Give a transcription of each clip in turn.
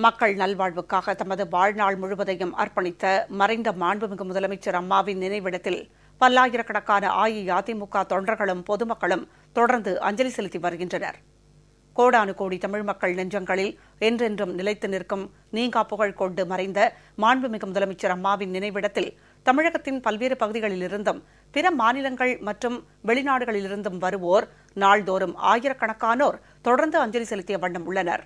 மக்கள் நல்வாழ்வுக்காக தமது வாழ்நாள் முழுவதையும் அர்ப்பணித்த மறைந்த மாண்புமிகு முதலமைச்சர் அம்மாவின் நினைவிடத்தில் பல்லாயிரக்கணக்கான அஇஅதிமுக தொண்டர்களும் பொதுமக்களும் தொடர்ந்து அஞ்சலி செலுத்தி வருகின்றனர். கோடானு கோடி தமிழ் மக்கள் நெஞ்சங்களில் என்றென்றும் நிலைத்து நிற்கும் நீங்கா புகழ் கொண்டு மறைந்த மாண்புமிகு முதலமைச்சர் அம்மாவின் நினைவிடத்தில் தமிழகத்தின் பல்வேறு பகுதிகளிலிருந்தும் பிற மாநிலங்கள் மற்றும் வெளிநாடுகளிலிருந்தும் வருவோர் நாள்தோறும் ஆயிரக்கணக்கானோர் தொடர்ந்து அஞ்சலி செலுத்திய வண்ணம் உள்ளனர்.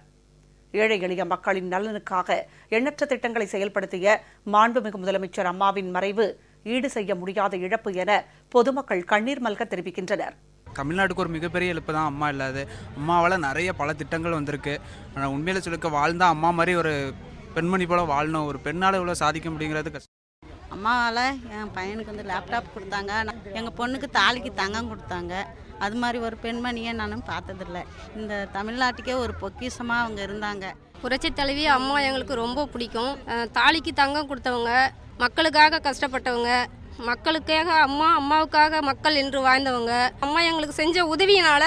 ஏழை எளிய மக்களின் நலனுக்காக எண்ணற்ற திட்டங்களை செயல்படுத்திய மாண்புமிகு முதலமைச்சர் அம்மாவின் மறைவு ஈடு செய்ய முடியாத இழப்பு என பொதுமக்கள் கண்ணீர் மல்க தெரிவிக்கின்றனர். தமிழ்நாட்டுக்கு ஒரு மிகப்பெரிய இழப்பு தான் அம்மா இல்லாது. அம்மாவால் நிறைய பல திட்டங்கள் வந்திருக்கு. ஆனால் உண்மையில சொல்லிக்க வாழ்ந்தா அம்மா மாதிரி ஒரு பெண்மணி போல வாழணும். ஒரு பெண்ணால் இவ்வளோ சாதிக்க முடியுங்கிறது கஷ்டம். அம்மாவால் என் பையனுக்கு லேப்டாப் கொடுத்தாங்க, எங்கள் பொண்ணுக்கு தாலிக்கு தங்கம் கொடுத்தாங்க. அது மாதிரி ஒரு பெண்மணியை நானும் பார்த்ததில்ல. இந்த தமிழ்நாட்டுக்கே ஒரு பொக்கிஷமாக அவங்க இருந்தாங்க. புரட்சி தலைவி அம்மா எங்களுக்கு ரொம்ப பிடிக்கும். தாலிக்கு தங்கம் கொடுத்தவங்க, மக்களுக்காக கஷ்டப்பட்டவங்க, மக்களுக்காக அம்மா, அம்மாவுக்காக மக்கள் என்று வாழ்ந்தவங்க. அம்மா எங்களுக்கு செஞ்ச உதவியினால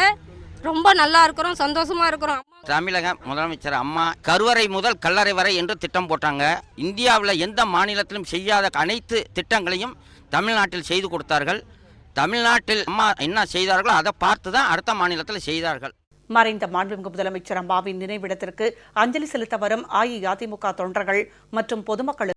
ரொம்ப நல்லா இருக்கிறோம், சந்தோஷமா இருக்கிறோம். தமிழக முதலமைச்சர் அம்மா கருவறை முதல் கல்லறை வரை என்று திட்டம் போட்டாங்க. இந்தியாவில் எந்த மாநிலத்திலும் செய்யாத அனைத்து திட்டங்களையும் தமிழ்நாட்டில் செய்து கொடுத்தார்கள். தமிழ்நாட்டில் அம்மா என்ன செய்தார்களோ அதை பார்த்து தான் அடுத்த மாநிலத்தில் செய்தார்கள். மறைந்த மாண்புமிகு முதலமைச்சர் அம்மாவின் நினைவிடத்திற்கு அஞ்சலி செலுத்த வரும் அஇஅதிமுக தொண்டர்கள் மற்றும் பொதுமக்களுக்கு